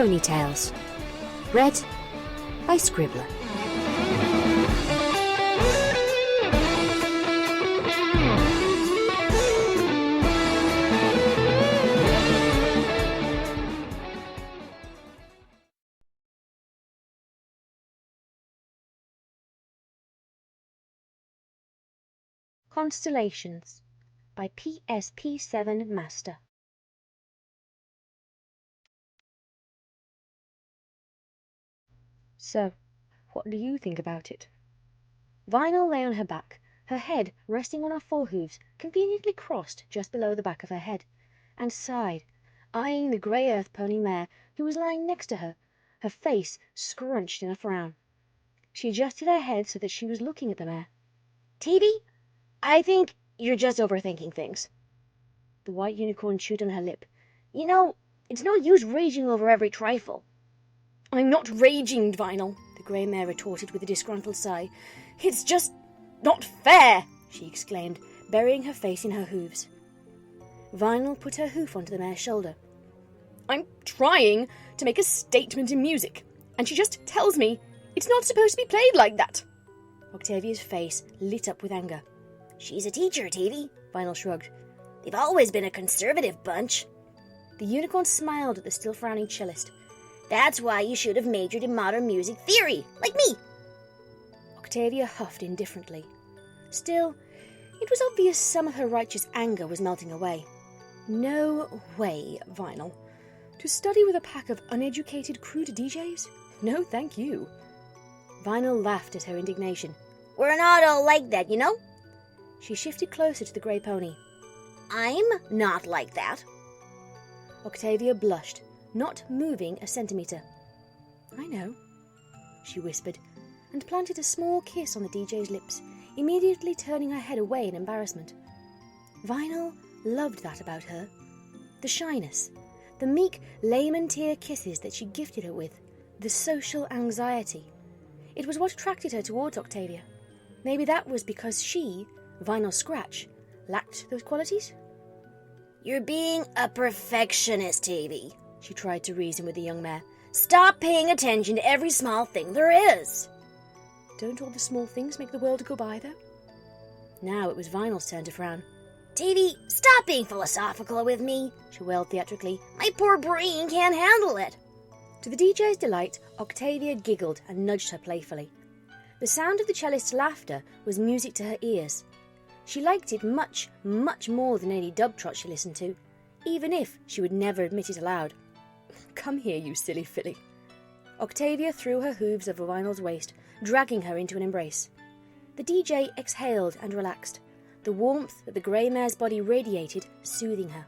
Ponytails. Read by Scribbler. Constellations by psp7master. So, what do you think about it? Vinyl lay on her back, her head resting on her forehooves conveniently crossed just below the back of her head, and sighed, eyeing the grey earth pony mare who was lying next to her, her face scrunched in a frown. She adjusted her head so that she was looking at the mare. "Teevee, I think you're just overthinking things." The white unicorn chewed on her lip. "You know, it's no use raging over every trifle." "I'm not raging, Vinyl," the grey mare retorted with a disgruntled sigh. "It's just not fair," she exclaimed, burying her face in her hooves. Vinyl put her hoof onto the mare's shoulder. "I'm trying to make a statement in music, and she just tells me it's not supposed to be played like that." Octavia's face lit up with anger. "She's a teacher, Teevee," Vinyl shrugged. "They've always been a conservative bunch." The unicorn smiled at the still frowning cellist. "That's why you should have majored in modern music theory, like me." Octavia huffed indifferently. Still, it was obvious some of her righteous anger was melting away. No way, Vinyl. To study with a pack of uneducated crude DJs? No, thank you. Vinyl laughed at her indignation. "We're not all like that, you know." She shifted closer to the grey pony. "I'm not like that." Octavia blushed, not moving a centimetre. "I know," she whispered, and planted a small kiss on the DJ's lips, immediately turning her head away in embarrassment. Vinyl loved that about her. The shyness, the meek layman-tier kisses that she gifted her with, the social anxiety. It was what attracted her towards Octavia. Maybe that was because she, Vinyl Scratch, lacked those qualities? "You're being a perfectionist, Teevee," she tried to reason with the young mare. "Stop paying attention to every small thing there is." Don't all the small things make the world go by, though? Now it was Vinyl's turn to frown. "Teevee, stop being philosophical with me," she wailed theatrically. "My poor brain can't handle it." To the DJ's delight, Octavia giggled and nudged her playfully. The sound of the cellist's laughter was music to her ears. She liked it much, much more than any dub trot she listened to, even if she would never admit it aloud. "Come here, you silly filly." Octavia threw her hooves over Vinyl's waist, dragging her into an embrace. The DJ exhaled and relaxed, the warmth that the grey mare's body radiated soothing her.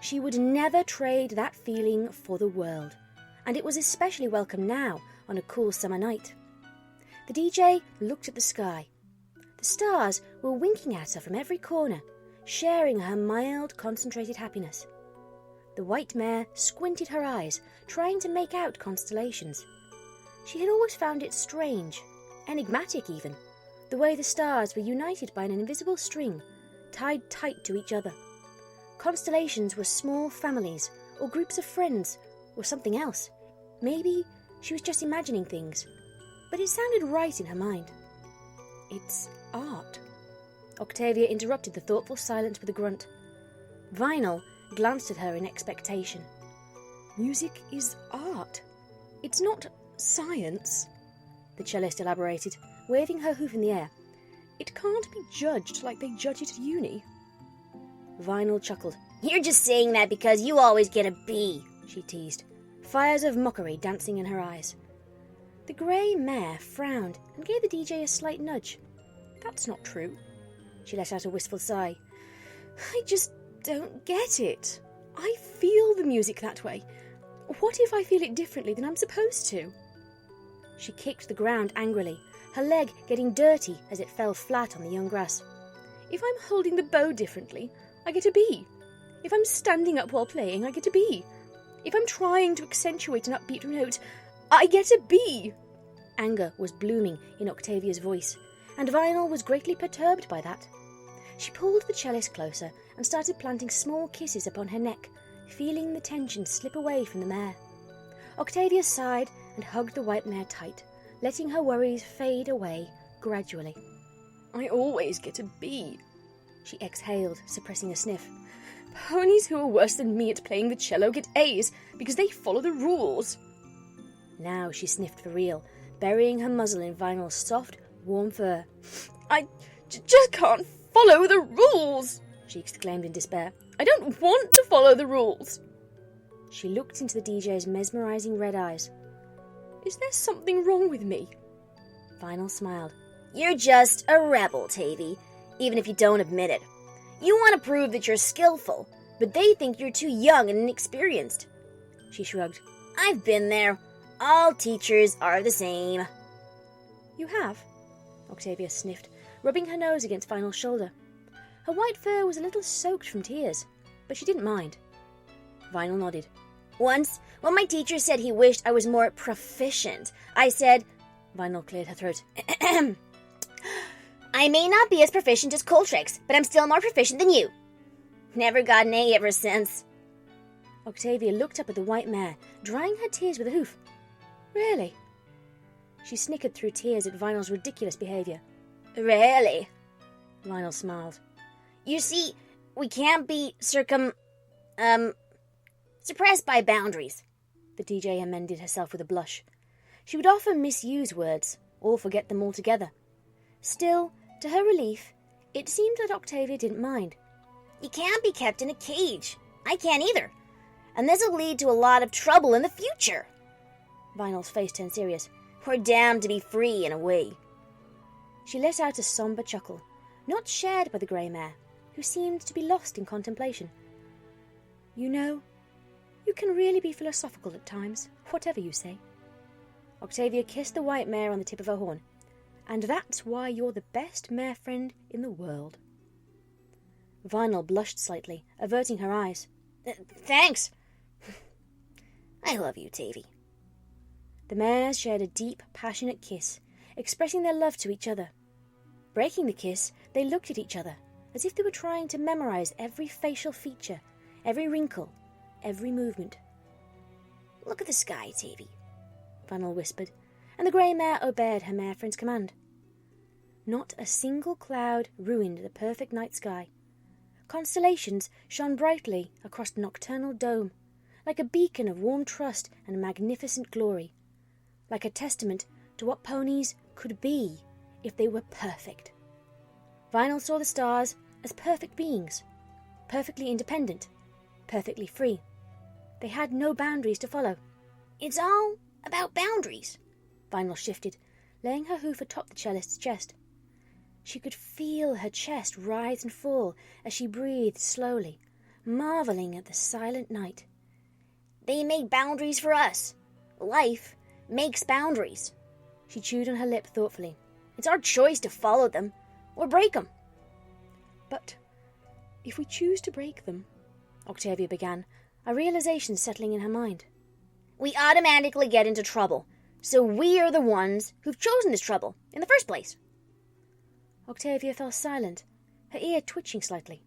She would never trade that feeling for the world, and it was especially welcome now on a cool summer night. The DJ looked at the sky. The stars were winking at her from every corner, sharing her mild, concentrated happiness. The white mare squinted her eyes, trying to make out constellations. She had always found it strange, enigmatic even, the way the stars were united by an invisible string, tied tight to each other. Constellations were small families, or groups of friends, or something else. Maybe she was just imagining things, but it sounded right in her mind. "It's art." Octavia interrupted the thoughtful silence with a grunt. Vinyl glanced at her in expectation. "Music is art. It's not science," the cellist elaborated, waving her hoof in the air. "It can't be judged like they judge it at uni." Vinyl chuckled. "You're just saying that because you always get a B," she teased, fires of mockery dancing in her eyes. The grey mare frowned and gave the DJ a slight nudge. "That's not true." She let out a wistful sigh. "I just don't get it. I feel the music that way. What if I feel it differently than I'm supposed to?" She kicked the ground angrily, her leg getting dirty as it fell flat on the young grass. "If I'm holding the bow differently, I get a B. If I'm standing up while playing, I get a B. If I'm trying to accentuate an upbeat note, I get a B." Anger was blooming in Octavia's voice, and Vinyl was greatly perturbed by that. She pulled the cellist closer and started planting small kisses upon her neck, feeling the tension slip away from the mare. Octavia sighed and hugged the white mare tight, letting her worries fade away gradually. "I always get a B," she exhaled, suppressing a sniff. "Ponies who are worse than me at playing the cello get A's because they follow the rules." Now she sniffed for real, burying her muzzle in Vinyl's soft, warm fur. "I just can't follow the rules!" she exclaimed in despair. "I don't want to follow the rules." She looked into the DJ's mesmerizing red eyes. "Is there something wrong with me?" Vinyl smiled. "You're just a rebel, Tavy, even if you don't admit it. You want to prove that you're skillful, but they think you're too young and inexperienced." She shrugged. "I've been there. All teachers are the same." "You have?" Octavia sniffed, rubbing her nose against Vinyl's shoulder. Her white fur was a little soaked from tears, but she didn't mind. Vinyl nodded. "Once, when my teacher said he wished I was more proficient, I said..." Vinyl cleared her throat. "I may not be as proficient as Coltrix, but I'm still more proficient than you." Never got an A ever since. Octavia looked up at the white mare, drying her tears with a hoof. "Really?" She snickered through tears at Vinyl's ridiculous behaviour. "Really?" Vinyl smiled. "You see, we can't be suppressed by boundaries." The DJ amended herself with a blush. She would often misuse words, or forget them altogether. Still, to her relief, it seemed that Octavia didn't mind. "You can't be kept in a cage. I can't either. And this'll lead to a lot of trouble in the future." Vinyl's face turned serious. "We're damned to be free in a way." She let out a sombre chuckle, not shared by the grey mare, who seemed to be lost in contemplation. "You know, you can really be philosophical at times, whatever you say." Octavia kissed the white mare on the tip of her horn. "And that's why you're the best mare friend in the world." Vinyl blushed slightly, averting her eyes. "Thanks. I love you, Tavy." The mares shared a deep, passionate kiss, expressing their love to each other. Breaking the kiss, they looked at each other, as if they were trying to memorize every facial feature, every wrinkle, every movement. "Look at the sky, Tavy," Vinyl whispered, and the grey mare obeyed her mare friend's command. Not a single cloud ruined the perfect night sky. Constellations shone brightly across the nocturnal dome, like a beacon of warm trust and magnificent glory, like a testament to what ponies could be if they were perfect. Vinyl saw the stars as perfect beings, perfectly independent, perfectly free. They had no boundaries to follow. "It's all about boundaries." Vinyl shifted, laying her hoof atop the cellist's chest. She could feel her chest rise and fall as she breathed slowly, marveling at the silent night. "They make boundaries for us. Life makes boundaries." She chewed on her lip thoughtfully. "It's our choice to follow them or break them." "But if we choose to break them," Octavia began, a realization settling in her mind. "We automatically get into trouble, so we are the ones who've chosen this trouble in the first place." Octavia fell silent, her ear twitching slightly.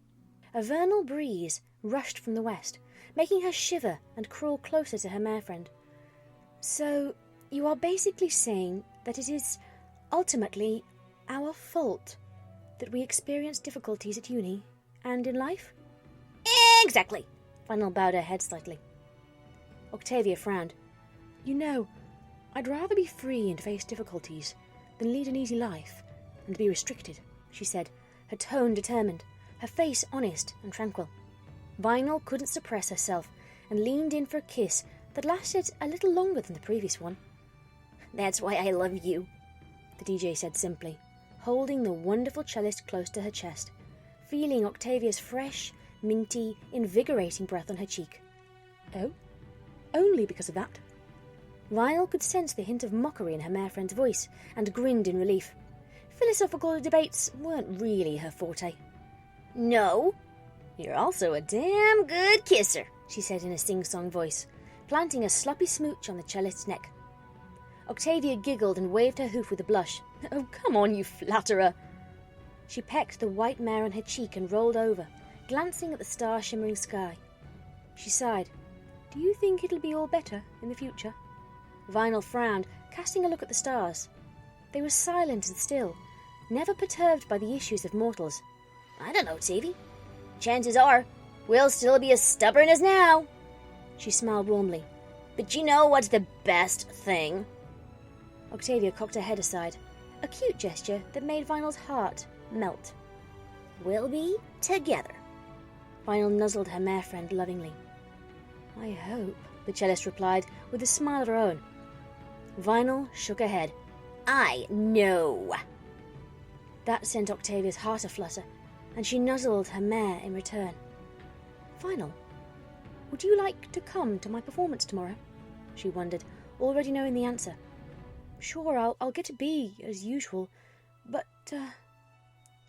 A vernal breeze rushed from the west, making her shiver and crawl closer to her mare friend. "So, you are basically saying that it is ultimately our fault that we experience difficulties at uni and in life?" "Exactly." Vinyl bowed her head slightly. Octavia frowned. "You know, I'd rather be free and face difficulties than lead an easy life and be restricted," she said, her tone determined, her face honest and tranquil. Vinyl couldn't suppress herself and leaned in for a kiss that lasted a little longer than the previous one. "That's why I love you," the DJ said simply, holding the wonderful cellist close to her chest, feeling Octavia's fresh, minty, invigorating breath on her cheek. "Oh? Only because of that?" Vinyl could sense the hint of mockery in her mare friend's voice and grinned in relief. Philosophical debates weren't really her forte. "No, you're also a damn good kisser," she said in a sing-song voice, planting a sloppy smooch on the cellist's neck. Octavia giggled and waved her hoof with a blush. "Oh, come on, you flatterer." She pecked the white mare on her cheek and rolled over, glancing at the star-shimmering sky. She sighed. Do you think it'll be all better in the future? Vinyl frowned, casting a look at the stars. They were silent and still, never perturbed by the issues of mortals. I don't know, Tavy. Chances are, we'll still be as stubborn as now. She smiled warmly. But you know what's the best thing? Octavia cocked her head aside, a cute gesture that made Vinyl's heart melt. We'll be together. Vinyl nuzzled her mare friend lovingly. I hope, the cellist replied, with a smile of her own. Vinyl shook her head. I know. That sent Octavia's heart aflutter, and she nuzzled her mare in return. Vinyl, would you like to come to my performance tomorrow? She wondered, already knowing the answer. Sure, I'll get to be as usual, but,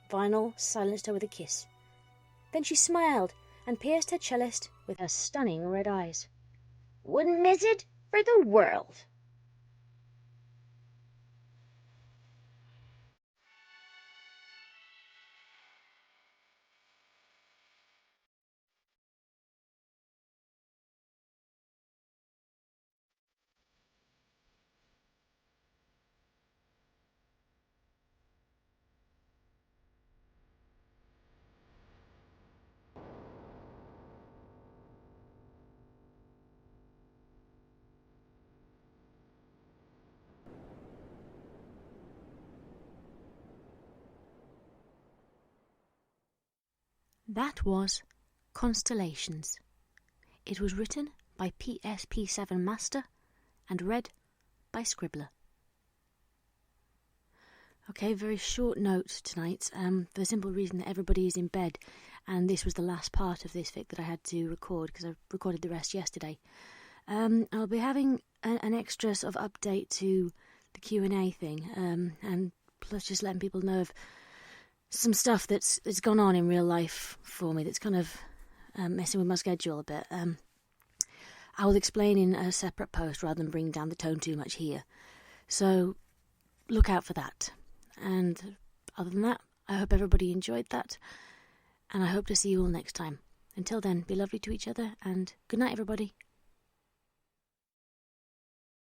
Vinyl silenced her with a kiss. Then she smiled and pierced her cellist with her stunning red eyes. Wouldn't miss it for the world. That was Constellations. It was written by psp7master and read by Scribbler. Okay, very short note tonight, for the simple reason that everybody is in bed, and this was the last part of this fic that I had to record because I recorded the rest yesterday. I'll be having an extra sort of update to the Q&A thing, and plus just letting people know of some stuff that's gone on in real life for me that's kind of messing with my schedule a bit. I will explain in a separate post rather than bring down the tone too much here. So look out for that. And other than that, I hope everybody enjoyed that, and I hope to see you all next time. Until then, be lovely to each other, and good night, everybody.